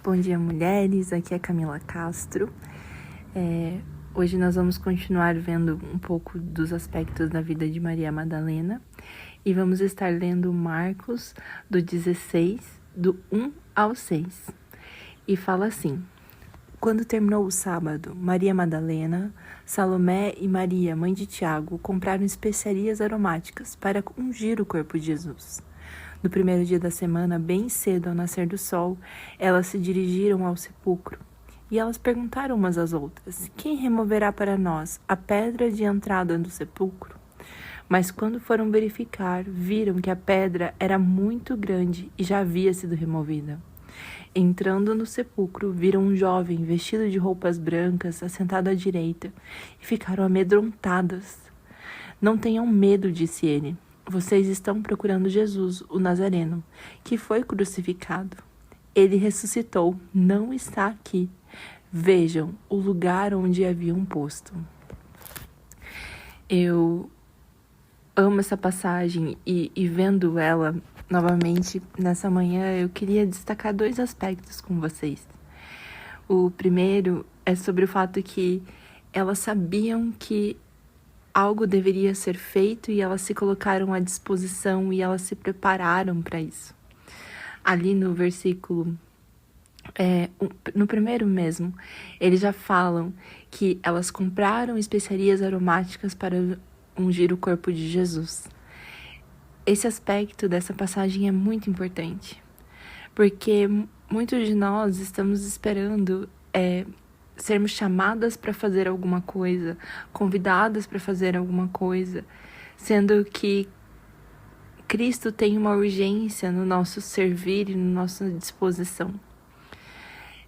Bom dia, mulheres. Aqui é Camila Castro. Hoje nós vamos continuar vendo um pouco dos aspectos da vida de Maria Madalena e vamos estar lendo Marcos do 16, do 1 ao 6. E fala assim: Quando terminou o sábado, Maria Madalena, Salomé e Maria, mãe de Tiago, compraram especiarias aromáticas para ungir o corpo de Jesus. No primeiro dia da semana, bem cedo ao nascer do sol, elas se dirigiram ao sepulcro. E elas perguntaram umas às outras: Quem removerá para nós a pedra de entrada do sepulcro? Mas quando foram verificar, viram que a pedra era muito grande e já havia sido removida. Entrando no sepulcro, viram um jovem vestido de roupas brancas assentado à direita e ficaram amedrontadas. Não tenham medo, disse ele. Vocês estão procurando Jesus, o Nazareno, que foi crucificado. Ele ressuscitou, não está aqui. Vejam o lugar onde haviam posto. Eu amo essa passagem e vendo ela novamente nessa manhã, eu queria destacar dois aspectos com vocês. O primeiro é sobre o fato que elas sabiam que algo deveria ser feito e elas se colocaram à disposição e elas se prepararam para isso. Ali no versículo, no primeiro mesmo, eles já falam que elas compraram especiarias aromáticas para ungir o corpo de Jesus. Esse aspecto dessa passagem é muito importante, porque muitos de nós estamos esperando sermos chamadas para fazer alguma coisa, convidadas para fazer alguma coisa, sendo que Cristo tem uma urgência no nosso servir e na nossa disposição.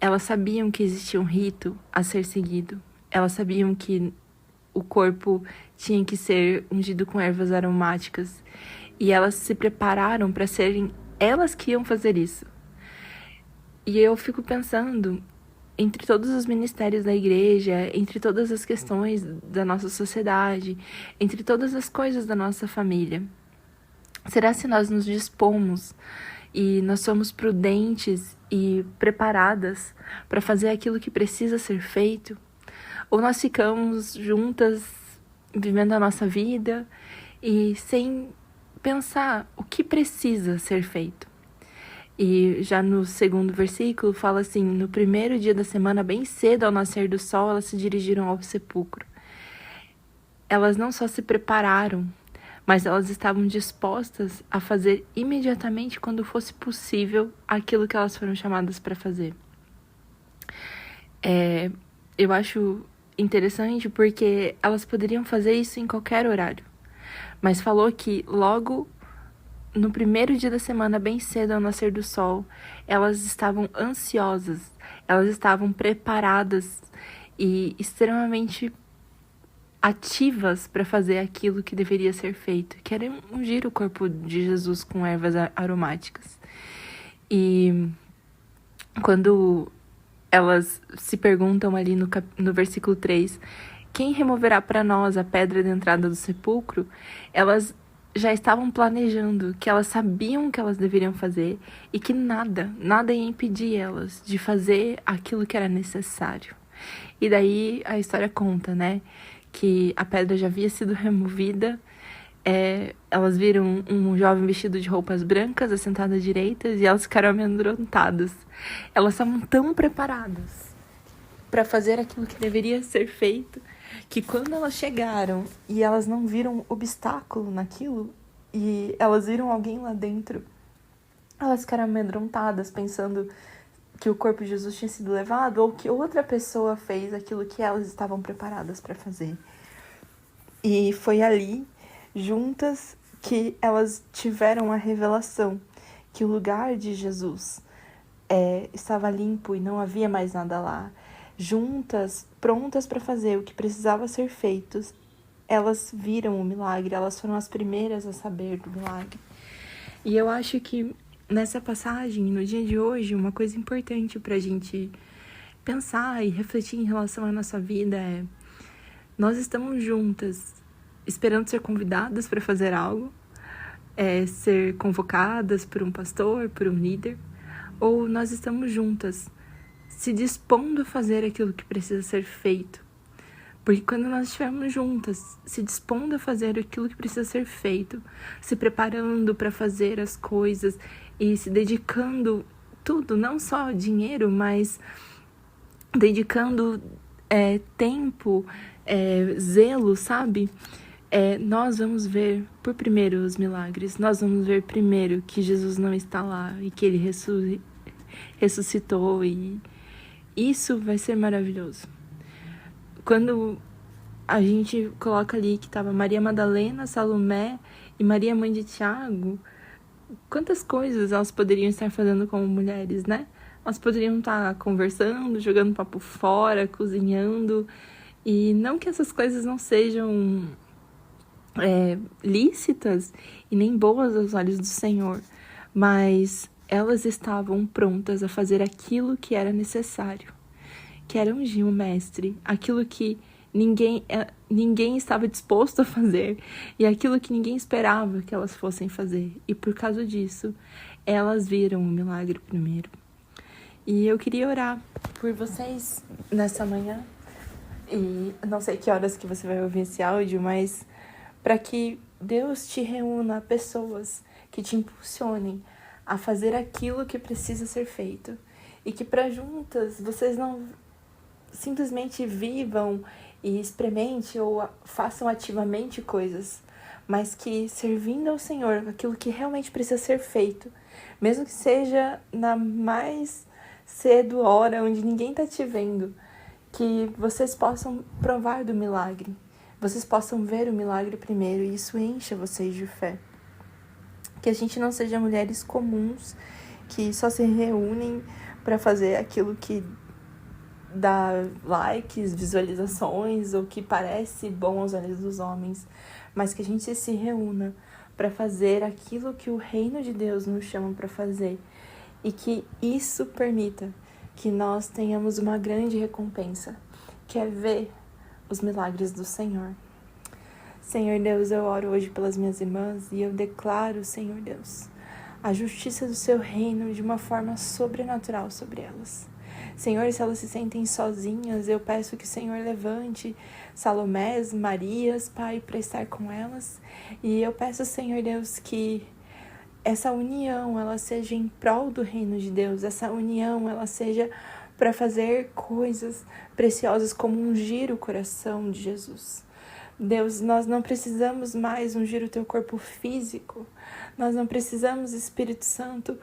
Elas sabiam que existia um rito a ser seguido, elas sabiam que o corpo tinha que ser ungido com ervas aromáticas e elas se prepararam para serem elas que iam fazer isso. E eu fico pensando, entre todos os ministérios da igreja, entre todas as questões da nossa sociedade, entre todas as coisas da nossa família, será se nós nos dispomos e nós somos prudentes e preparadas para fazer aquilo que precisa ser feito? Ou nós ficamos juntas, vivendo a nossa vida e sem pensar o que precisa ser feito? E já no segundo versículo fala assim: no primeiro dia da semana, bem cedo ao nascer do sol, elas se dirigiram ao sepulcro. Elas não só se prepararam, mas elas estavam dispostas a fazer imediatamente, quando fosse possível, aquilo que elas foram chamadas para fazer. Eu acho interessante porque elas poderiam fazer isso em qualquer horário, mas falou que logo no primeiro dia da semana, bem cedo ao nascer do sol, elas estavam ansiosas, elas estavam preparadas e extremamente ativas para fazer aquilo que deveria ser feito, que era ungir o corpo de Jesus com ervas aromáticas. E quando elas se perguntam ali no versículo 3, quem removerá para nós a pedra de entrada do sepulcro? Elas já estavam planejando, que elas sabiam que elas deveriam fazer e que nada ia impedir elas de fazer aquilo que era necessário. E daí a história conta, né, que a pedra já havia sido removida. Elas viram um jovem vestido de roupas brancas assentado à direita e elas ficaram amedrontadas. Elas estavam tão preparadas para fazer aquilo que deveria ser feito, que quando elas chegaram e elas não viram obstáculo naquilo, e elas viram alguém lá dentro, elas ficaram amedrontadas, pensando que o corpo de Jesus tinha sido levado ou que outra pessoa fez aquilo que elas estavam preparadas para fazer. E foi ali, juntas, que elas tiveram a revelação que o lugar de Jesus estava limpo e não havia mais nada lá. Juntas, prontas para fazer o que precisava ser feito, elas viram o milagre, elas foram as primeiras a saber do milagre. E eu acho que nessa passagem, no dia de hoje, uma coisa importante para a gente pensar e refletir em relação à nossa vida é: nós estamos juntas, esperando ser convidadas para fazer algo, ser convocadas por um pastor, por um líder, ou nós estamos juntas se dispondo a fazer aquilo que precisa ser feito. Porque quando nós estivermos juntas, se dispondo a fazer aquilo que precisa ser feito, se preparando para fazer as coisas e se dedicando tudo, não só dinheiro, mas dedicando tempo, zelo, sabe? Nós vamos ver por primeiro os milagres, nós vamos ver primeiro que Jesus não está lá e que Ele ressuscitou, e isso vai ser maravilhoso. Quando a gente coloca ali que estava Maria Madalena, Salomé e Maria, mãe de Tiago, quantas coisas elas poderiam estar fazendo como mulheres, né? Elas poderiam estar conversando, jogando papo fora, cozinhando, e não que essas coisas não sejam lícitas e nem boas aos olhos do Senhor, mas elas estavam prontas a fazer aquilo que era necessário, que era ungir o mestre, aquilo que ninguém estava disposto a fazer e aquilo que ninguém esperava que elas fossem fazer. E por causa disso, elas viram o milagre primeiro. E eu queria orar por vocês nessa manhã. E não sei que horas que você vai ouvir esse áudio, mas para que Deus te reúna a pessoas que te impulsionem a fazer aquilo que precisa ser feito. E que para juntas vocês não simplesmente vivam e experimentem ou façam ativamente coisas, mas que servindo ao Senhor, aquilo que realmente precisa ser feito, mesmo que seja na mais cedo hora, onde ninguém está te vendo, que vocês possam provar do milagre, vocês possam ver o milagre primeiro, e isso encha vocês de fé. Que a gente não seja mulheres comuns, que só se reúnem para fazer aquilo que dá likes, visualizações, ou que parece bom aos olhos dos homens, mas que a gente se reúna para fazer aquilo que o reino de Deus nos chama para fazer, e que isso permita que nós tenhamos uma grande recompensa, que é ver os milagres do Senhor. Senhor Deus, eu oro hoje pelas minhas irmãs e eu declaro, Senhor Deus, a justiça do seu reino de uma forma sobrenatural sobre elas. Senhor, se elas se sentem sozinhas, eu peço que o Senhor levante Salomés, Marias, Pai, para estar com elas. E eu peço, Senhor Deus, que essa união, ela seja em prol do reino de Deus. Essa união, ela seja para fazer coisas preciosas como ungir o coração de Jesus. Deus, nós não precisamos mais ungir o teu corpo físico, nós não precisamos, Espírito Santo,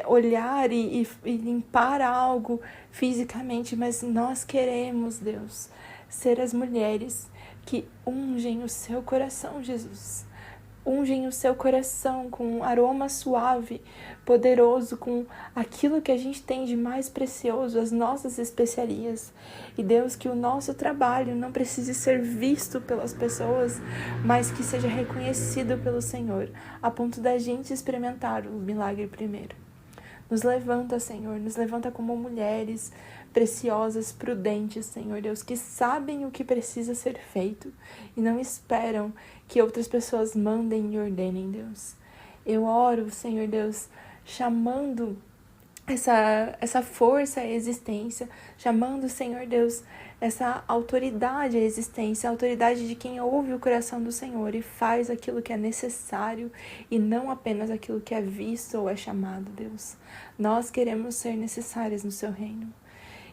olhar e limpar algo fisicamente, mas nós queremos, Deus, ser as mulheres que ungem o seu coração, Jesus. Ungem o seu coração com um aroma suave, poderoso, com aquilo que a gente tem de mais precioso, as nossas especiarias. E Deus, que o nosso trabalho não precise ser visto pelas pessoas, mas que seja reconhecido pelo Senhor, a ponto da gente experimentar o milagre primeiro. Nos levanta, Senhor, nos levanta como mulheres preciosas, prudentes, Senhor Deus, que sabem o que precisa ser feito e não esperam que outras pessoas mandem e ordenem, Deus. Eu oro, Senhor Deus, chamando essa força à existência, chamando, Senhor Deus, essa autoridade à existência, a autoridade de quem ouve o coração do Senhor e faz aquilo que é necessário e não apenas aquilo que é visto ou é chamado, Deus. Nós queremos ser necessárias no seu reino.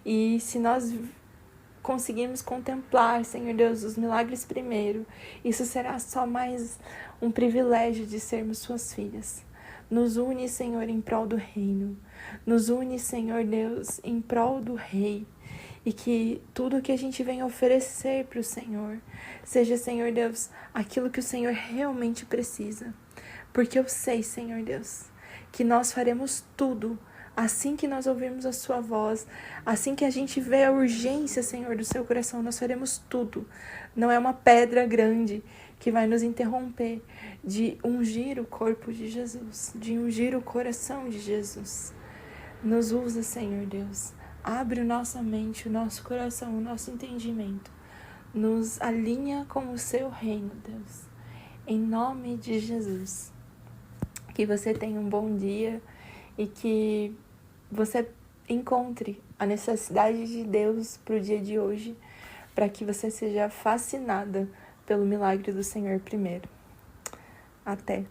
E se nós conseguirmos contemplar, Senhor Deus, os milagres primeiro, isso será só mais um privilégio de sermos suas filhas. Nos une, Senhor, em prol do reino. Nos une, Senhor Deus, em prol do Rei. E que tudo que a gente vem oferecer para o Senhor seja, Senhor Deus, aquilo que o Senhor realmente precisa. Porque eu sei, Senhor Deus, que nós faremos tudo assim que nós ouvirmos a sua voz, assim que a gente vê a urgência, Senhor, do seu coração, nós faremos tudo. Não é uma pedra grande que vai nos interromper de ungir o corpo de Jesus, de ungir o coração de Jesus. Nos usa, Senhor Deus. Abre nossa mente, o nosso coração, o nosso entendimento. Nos alinha com o seu reino, Deus. Em nome de Jesus. Que você tenha um bom dia e que você encontre a necessidade de Deus para o dia de hoje, para que você seja fascinada pelo milagre do Senhor primeiro. Até!